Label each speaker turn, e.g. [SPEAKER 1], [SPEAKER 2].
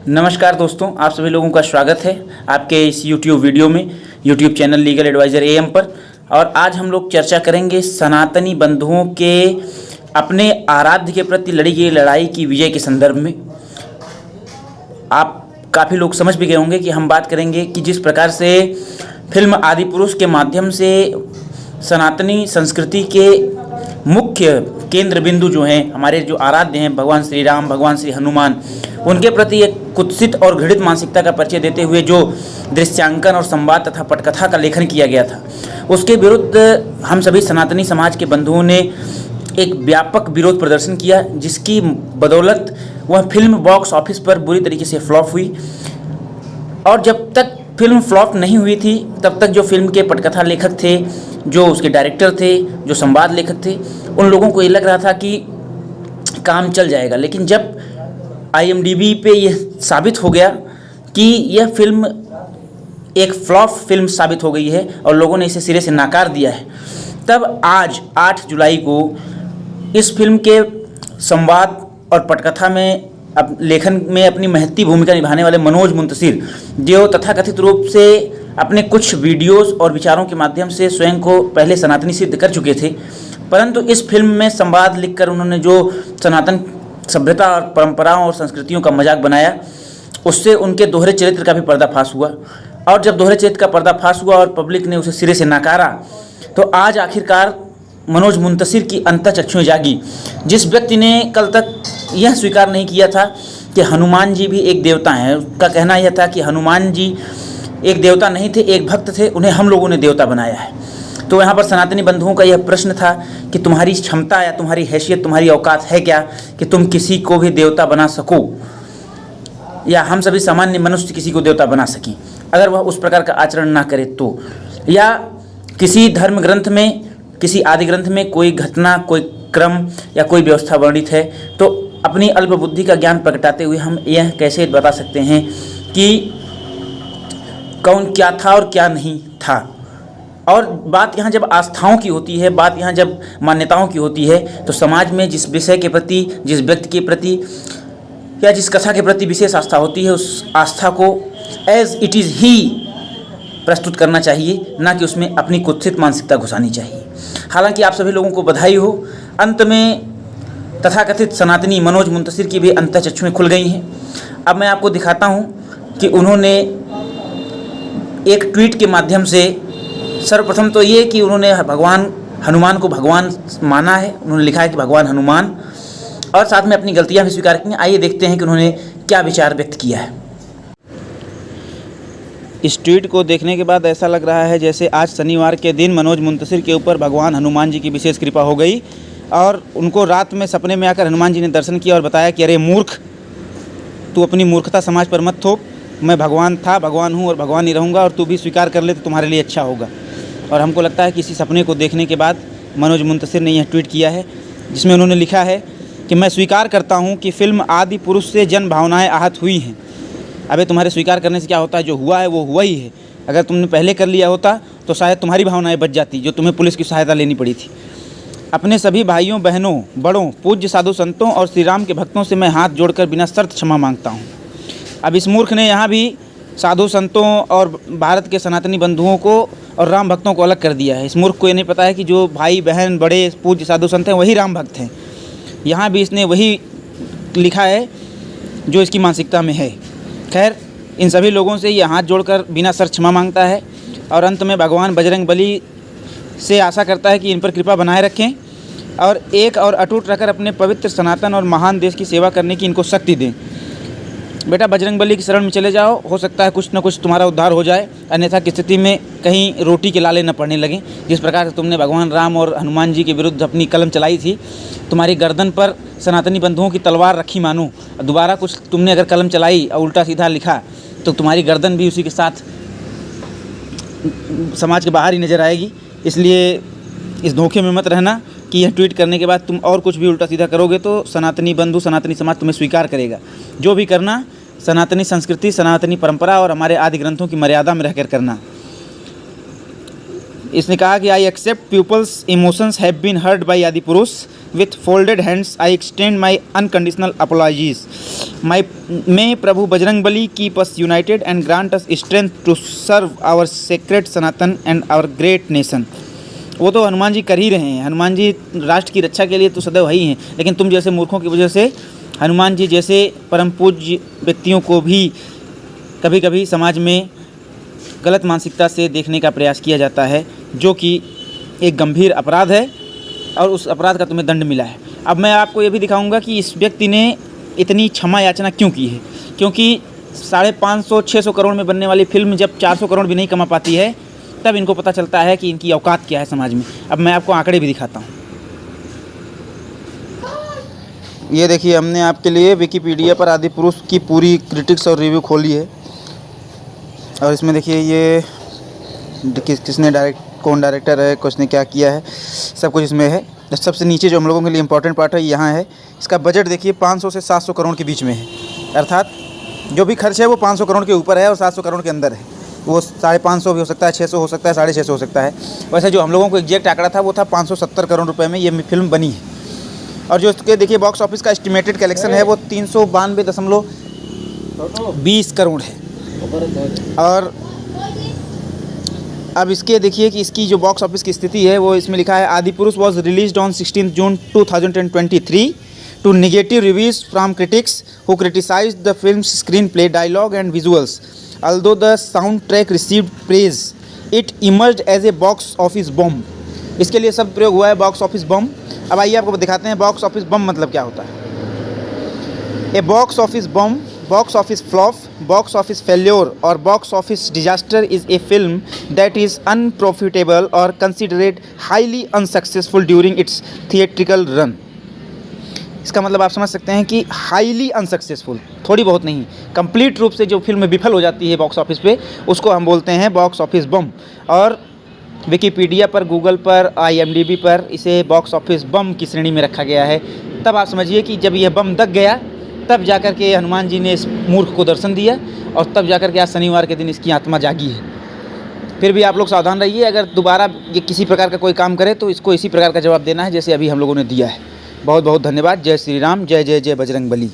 [SPEAKER 1] नमस्कार दोस्तों, आप सभी लोगों का स्वागत है आपके इस YouTube वीडियो में, YouTube channel legal adviser AM पर। और आज हम लोग चर्चा करेंगे सनातनी बंधुओं के अपने आराध्य के प्रति लड़ी गई लड़ाई की विजय के संदर्भ में। आप काफ़ी लोग समझ भी गए होंगे कि हम बात करेंगे कि जिस प्रकार से फिल्म आदिपुरुष के माध्यम से सनातनी संस्कृति के मुख्य केंद्र बिंदु जो हैं, हमारे जो आराध्य हैं भगवान श्री राम, भगवान श्री हनुमान, उनके प्रति एक कुत्सित और घृणित मानसिकता का परिचय देते हुए जो दृश्यांकन और संवाद तथा पटकथा का लेखन किया गया था, उसके विरुद्ध हम सभी सनातनी समाज के बंधुओं ने एक व्यापक विरोध प्रदर्शन किया, जिसकी बदौलत वह फिल्म बॉक्स ऑफिस पर बुरी तरीके से फ्लॉप हुई। और जब तक फिल्म फ्लॉप नहीं हुई थी, तब तक जो फिल्म के पटकथा लेखक थे, जो उसके डायरेक्टर थे, जो संवाद लेखक थे, उन लोगों को ये लग रहा था कि काम चल जाएगा। लेकिन जब IMDb पे यह साबित हो गया कि यह फिल्म एक फ्लॉप फिल्म साबित हो गई है और लोगों ने इसे सिरे से नाकार दिया है, तब आज 8 जुलाई को इस फिल्म के संवाद और पटकथा में लेखन में अपनी महत्वपूर्ण भूमिका निभाने वाले मनोज मुंतशिर, जो तथाकथित रूप से अपने कुछ वीडियोस और विचारों के माध्यम से स्वयं को पहले सनातनी सिद्ध कर चुके थे, परंतु इस फिल्म में संवाद लिखकर उन्होंने जो सनातन सभ्यता और परंपराओं और संस्कृतियों का मजाक बनाया, उससे उनके दोहरे चरित्र का भी पर्दाफाश हुआ। और जब दोहरे चरित्र का पर्दाफाश हुआ और पब्लिक ने उसे सिरे से नकारा, तो आज आखिरकार मनोज मुंतशिर की अंतःचक्षुएं जागी। जिस व्यक्ति ने कल तक यह स्वीकार नहीं किया था कि हनुमान जी भी एक देवता हैं, उसका कहना यह था कि हनुमान जी एक देवता नहीं थे, एक भक्त थे, उन्हें हम लोगों ने देवता बनाया है। तो यहाँ पर सनातनी बंधुओं का यह प्रश्न था कि तुम्हारी क्षमता या तुम्हारी हैसियत, तुम्हारी औकात है क्या कि तुम किसी को भी देवता बना सको, या हम सभी सामान्य मनुष्य किसी को देवता बना सकें, अगर वह उस प्रकार का आचरण ना करे तो। या किसी धर्म ग्रंथ में, किसी आदि ग्रंथ में कोई घटना, कोई क्रम या कोई व्यवस्था वर्णित है, तो अपनी अल्प बुद्धि का ज्ञान प्रगटाते हुए हम यह कैसे बता सकते हैं कि कौन क्या था और क्या नहीं था। और बात यहाँ जब आस्थाओं की होती है, बात यहाँ जब मान्यताओं की होती है, तो समाज में जिस विषय के प्रति, जिस व्यक्ति के प्रति या जिस कथा के प्रति विशेष आस्था होती है, उस आस्था को एज इट इज़ ही प्रस्तुत करना चाहिए, ना कि उसमें अपनी कुत्सित मानसिकता घुसानी चाहिए। हालांकि आप सभी लोगों को बधाई हो, अंत में तथाकथित सनातनी मनोज मुंतशिर की भी अंतःचक्षुएं खुल गई हैं। अब मैं आपको दिखाता हूं कि उन्होंने एक ट्वीट के माध्यम से, सर्वप्रथम तो ये कि उन्होंने भगवान हनुमान को भगवान माना है, उन्होंने लिखा है कि भगवान हनुमान, और साथ में अपनी गलतियां भी स्वीकार की हैं। आइए देखते हैं कि उन्होंने क्या विचार व्यक्त किया है। इस ट्वीट को देखने के बाद ऐसा लग रहा है जैसे आज शनिवार के दिन मनोज मुंतशिर के ऊपर भगवान हनुमान जी की विशेष कृपा हो गई और उनको रात में सपने में आकर हनुमान जी ने दर्शन किया और बताया कि अरे मूर्ख, तू अपनी मूर्खता समाज पर मत थोप, मैं भगवान था, भगवान हूँ और भगवान ही रहूँगा, और तू भी स्वीकार कर ले तो तुम्हारे लिए अच्छा होगा। और हमको लगता है कि इसी सपने को देखने के बाद मनोज मुंतशिर ने यह ट्वीट किया है, जिसमें उन्होंने लिखा है कि मैं स्वीकार करता हूँ कि फिल्म आदि पुरुष से जन भावनाएँ आहत हुई हैं। अबे तुम्हारे स्वीकार करने से क्या होता है, जो हुआ है वो हुआ ही है। अगर तुमने पहले कर लिया होता तो शायद तुम्हारी भावनाएं बच जाती, जो तुम्हें पुलिस की सहायता लेनी पड़ी थी। अपने सभी भाइयों, बहनों, बड़ों, पूज्य साधु संतों और श्री राम के भक्तों से मैं हाथ जोड़कर बिना शर्त क्षमा मांगता हूँ। अब इस मूर्ख ने यहाँ भी साधु संतों और भारत के सनातनी बंधुओं को और राम भक्तों को अलग कर दिया है। इस मूर्ख को ये नहीं पता है कि जो भाई बहन, बड़े पूज्य साधु संत हैं वही राम भक्त हैं। यहाँ भी इसने वही लिखा है जो इसकी मानसिकता में है। खैर, इन सभी लोगों से ये हाथ जोड़कर बिना शर्त क्षमा मांगता है और अंत में भगवान बजरंगबली से आशा करता है कि इन पर कृपा बनाए रखें और एक और अटूट रहकर अपने पवित्र सनातन और महान देश की सेवा करने की इनको शक्ति दें। बेटा, बजरंगबली की शरण में चले जाओ, हो सकता है कुछ न कुछ तुम्हारा उद्धार हो जाए, अन्यथा की स्थिति में कहीं रोटी के लाले न पड़ने लगें। जिस प्रकार से तुमने भगवान राम और हनुमान जी के विरुद्ध अपनी कलम चलाई थी, तुम्हारी गर्दन पर सनातनी बंधुओं की तलवार रखी मानो, दोबारा कुछ तुमने अगर कलम चलाई और उल्टा सीधा लिखा तो तुम्हारी गर्दन भी उसी के साथ समाज के बाहर ही नज़र आएगी। इसलिए इस धोखे में मत रहना कि यह ट्वीट करने के बाद तुम और कुछ भी उल्टा सीधा करोगे तो सनातनी बंधु, सनातनी समाज तुम्हें स्वीकार करेगा। जो भी करना सनातनी संस्कृति, सनातनी परंपरा और हमारे आदि ग्रंथों की मर्यादा में रहकर करना। इसने कहा कि I accept people's emotions have been hurt by Adipurush With folded hands, I extend my unconditional apologies. May Prabhu Bajrangbali keep us united and grant us strength to serve our sacred Sanatan and our great nation. वो तो हनुमान जी कर ही रहे हैं। हनुमान जी राष्ट्र की रक्षा के लिए तो सदैव वही हैं, लेकिन तुम जैसे मूर्खों की वजह से हनुमान जी जैसे परम पूज्य व्यक्तियों को भी कभी कभी समाज में गलत मानसिकता से देखने का प्रयास किया जाता है, जो कि एक गंभीर अपराध है और उस अपराध का तुम्हें दंड मिला है। अब मैं आपको ये भी दिखाऊंगा कि इस व्यक्ति ने इतनी क्षमा याचना क्यों की है, क्योंकि 550-600 करोड़ में बनने वाली फिल्म जब 400 करोड़ भी नहीं कमा पाती है, तब इनको पता चलता है कि इनकी औकात क्या है समाज में। अब मैं आपको आंकड़े भी दिखाता हूँ। ये देखिए, हमने आपके लिए विकिपीडिया पर आदिपुरुष की पूरी क्रिटिक्स और रिव्यू खोली है, और इसमें देखिए ये किसने कौन डायरेक्टर है, किसने क्या किया है, सब कुछ इसमें है। सबसे नीचे जो हम लोगों के लिए इम्पोर्टेंट पार्ट है यहाँ है। इसका बजट देखिए 500 से 700 करोड़ के बीच में है, अर्थात जो भी खर्च है वो 500 करोड़ के ऊपर है और 700 करोड़ के अंदर है। वो 550 भी हो सकता है, 600 हो सकता है, 650 हो सकता है। वैसे जो हम लोगों को एग्जैक्ट आंकड़ा था वो था 570 करोड़ रुपये में ये फिल्म बनी है। और जो इसके देखिए बॉक्स ऑफिस का एस्टिमेटेड कलेक्शन है वो 392.20 करोड़ है। और अब इसके देखिए कि इसकी जो बॉक्स ऑफिस की स्थिति है वो इसमें लिखा है, Adipurush was released on 16 June 2023 to negative reviews from critics who criticised the film's screenplay, dialogue and visuals. Although the soundtrack received praise, it emerged as a box office bomb. इसके लिए शब्द प्रयोग हुआ है बॉक्स ऑफिस बम। अब आइए आपको दिखाते हैं बॉक्स ऑफिस बम मतलब क्या होता है। A box office bomb, box office flop, box office failure और box office disaster is a film that is unprofitable और considered highly unsuccessful during its theatrical run. इसका मतलब आप समझ सकते हैं कि हाईली अनसक्सेसफुल, थोड़ी बहुत नहीं, कंप्लीट रूप से जो फिल्म विफल हो जाती है बॉक्स ऑफिस पे, उसको हम बोलते हैं बॉक्स ऑफिस बम। और विकिपीडिया पर, गूगल पर, IMDb पर इसे बॉक्स ऑफिस बम की श्रेणी में रखा गया है। तब आप समझिए कि जब यह बम दग गया, तब जाकर के हनुमान जी ने इस मूर्ख को दर्शन दिया, और तब जाकर के आज शनिवार के दिन इसकी आत्मा जागी है। फिर भी आप लोग सावधान रहिए, अगर दोबारा ये किसी प्रकार का कोई काम करे तो इसको इसी प्रकार का जवाब देना है जैसे अभी हम लोगों ने दिया है। बहुत बहुत धन्यवाद। जय श्री राम, जय जय जय बजरंग बली।